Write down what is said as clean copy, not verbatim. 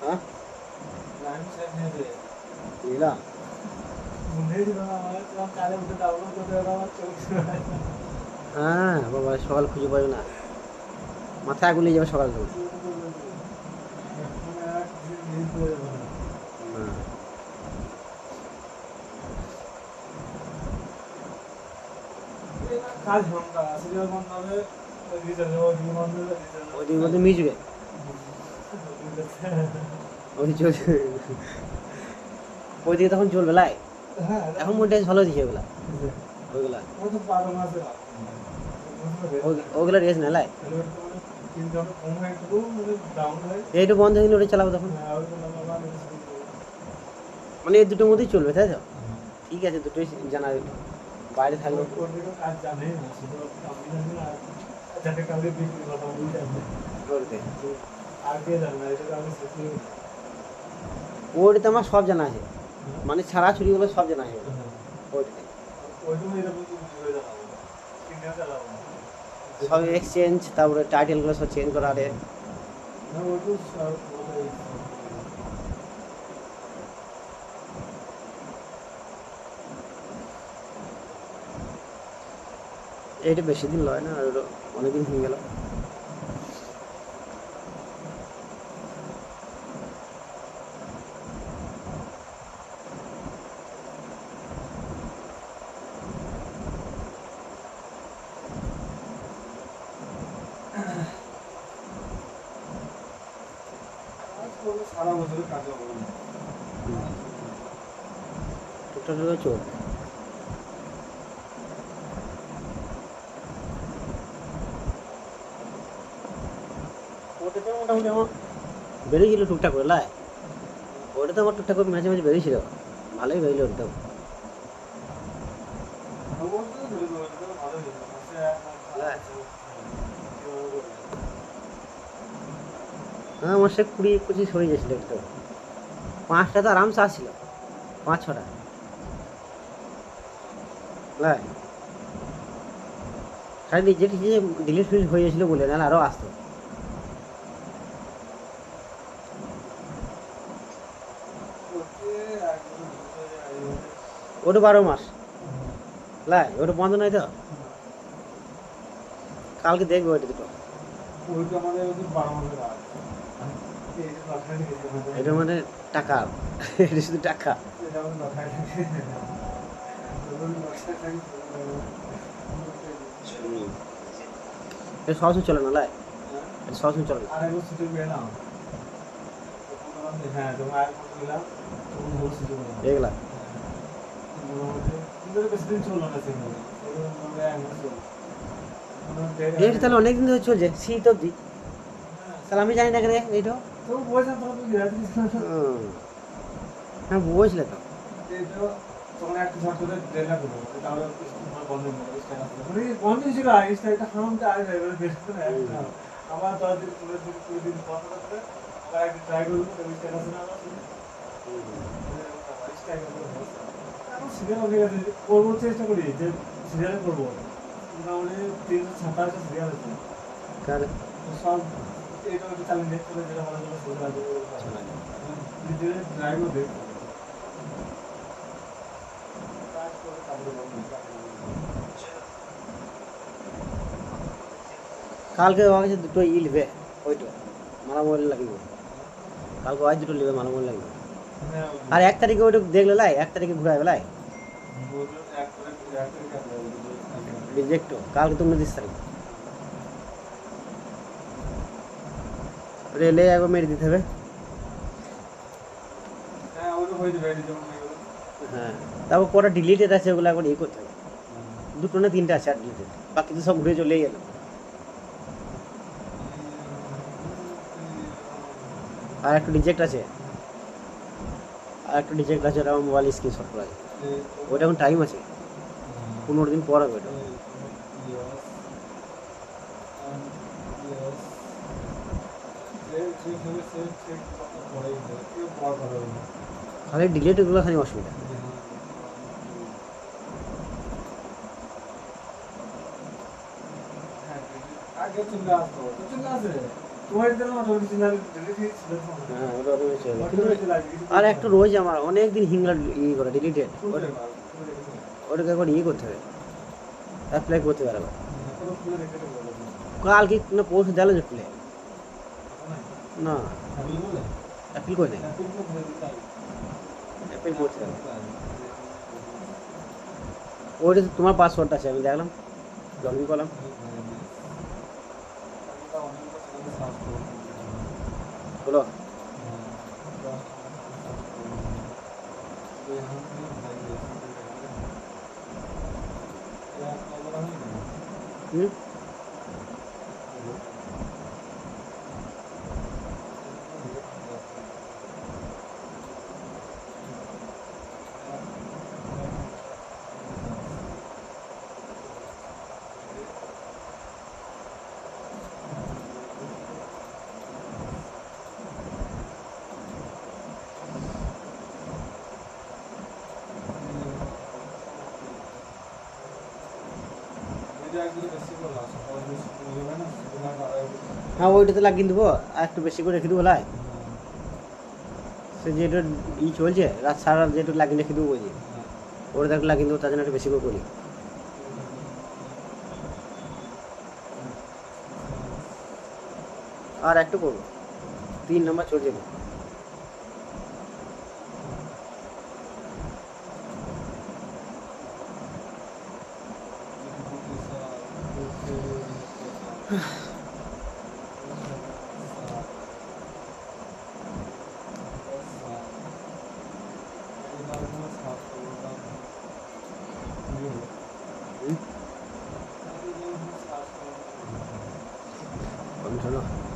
হ্যাঁ বুঝলাম। হ্যাঁ বাবা সকাল খুঁজে পাবে না, মাথায় গুলিয়ে যাবে সকাল থেকে। হ্যাঁ ওইদিকে বলতে মিশবে, ওই চলছে ওইদিকে তখন চলবে লাই। এখন মনিটাইজ ভালো দিচ্ছে ওগুলা, ওইগুলা ওগুলা রেস না লাই। এইটা বন্ধ হয়ে গেলে ওটা চালাবো তখন, মানে এই দুটোর মধ্যেই চলবে তাই তো। ঠিক আছে দুটোই জানা বাইরে থাকলো। ওইটাতে আমার সব জানা আছে, মানে ছাড়া ছুরিগুলো সব জানা আছে ওইটাতে। সব এক্সচেঞ্জ, তারপরে টাইটেলগুলো সব চেঞ্জ করা আরে। এটা বেশি দিন লয় না, আর অনেকদিন হয়ে গেল। সারা বছরের কাজ হবে না, টুকটাক চল। ওটাতে মোটামুটি আমার বেরিয়েছিল টুকটাক করে লাই। ওটা তো আমার টুকটাক করে মাঝে মাঝে বেরিয়েছিল, ভালোই বেরিয়েছিল ওটা। হ্যাঁ আমার সে 20-25 হয়ে গেছিলো একটু, 5টা তো আরামসে আসছিল, 5-6টা লাই। খালি নিজে ঠিক ডিলিট ফিলিট হয়ে গেছিলো বলে, নাহলে আরও আসতো। ওটা 12 মাস লাই, ওটা বন্ধ নয় তো। কালকে দেখবে ওইটা দুটো। এটা মানে টাকা, এটা শুধু টাকা। এটা সবসময় চলে না লাই, এটা সবসময় চলে না। এগুলা এটা তাহলে অনেকদিন ধরে চলছে, শীত অব্দি। তাহলে আমি জানি না কেন এইটা। হ্যাঁ বলছিলে তো। করবো চেষ্টা করি যে সিরিয়াল করবো, মোটামুটি 327টা সিরিয়াল আছে সব। এটা চালিয়ে দেখতে যেটা ভালো করে সেটা ড্রাইভও দেখতে কালকে কাছে দুটো লিবে, ওইটা মালামল লাগিব কালকে, ওই দুটো লিবে মালামল লাগবে। আর 1 তারিখে ওইটা দেখলে লাই, 1 তারিখে ঘুরাই লাই রিজেক্ট। কালকে তো 29 তারিখ, রেলে একবার মেরে দিতে হবে। হ্যাঁ তারপর কটা ডিলিটেড আছে ওগুলো একবার করতে হবে। 2টো না 3টা আছে আর ডিলিটেড, বাকি তো সব ঘুরে চলেই গেল। আর একটা রিজেক্ট আছে, ওটা আমার মোবাইল স্ক্রিনশট করা আছে। ওইটা এখন টাইম আছে, 15 দিন পর হবে ওটা। খালি ডিলেট এগুলো খালি অসুবিধা। আগে চলে আসতো তো চলে আসে তোমার দিলে না ওই সিনারি ডিলিট ছিল হ্যাঁ ওটা রোজ চলে ওটা কিন্তু চলে আসে আর একটা রোজ আমার অনেক দিন হিংলা করে ডিলিটেড ওটাকে একবার করতে হবে অ্যাপ্লাই করতে পারবে কাল কি না পোস্ট দিল যে খুলে না অ্যাপিল করে নেই অ্যাপিল করতে হবে ওইটা তোমার পাসওয়ার্ড আছে আমি দেখলাম লগ ইন করলাম হলো হুম হ্যাঁ ওইটাতে লাগিয়ে দেবো আর একটু বেশি করে রেখে দেবো লাই সে যেটা চলছে রাত সারা রাত যেটা লাগিয়ে রেখে দেবো ওই যে ওটা একটু লাগিয়ে দেবো তার জন্য একটু বেশি করে করি আর একটু করবো 3 নম্বর চলছে শোনো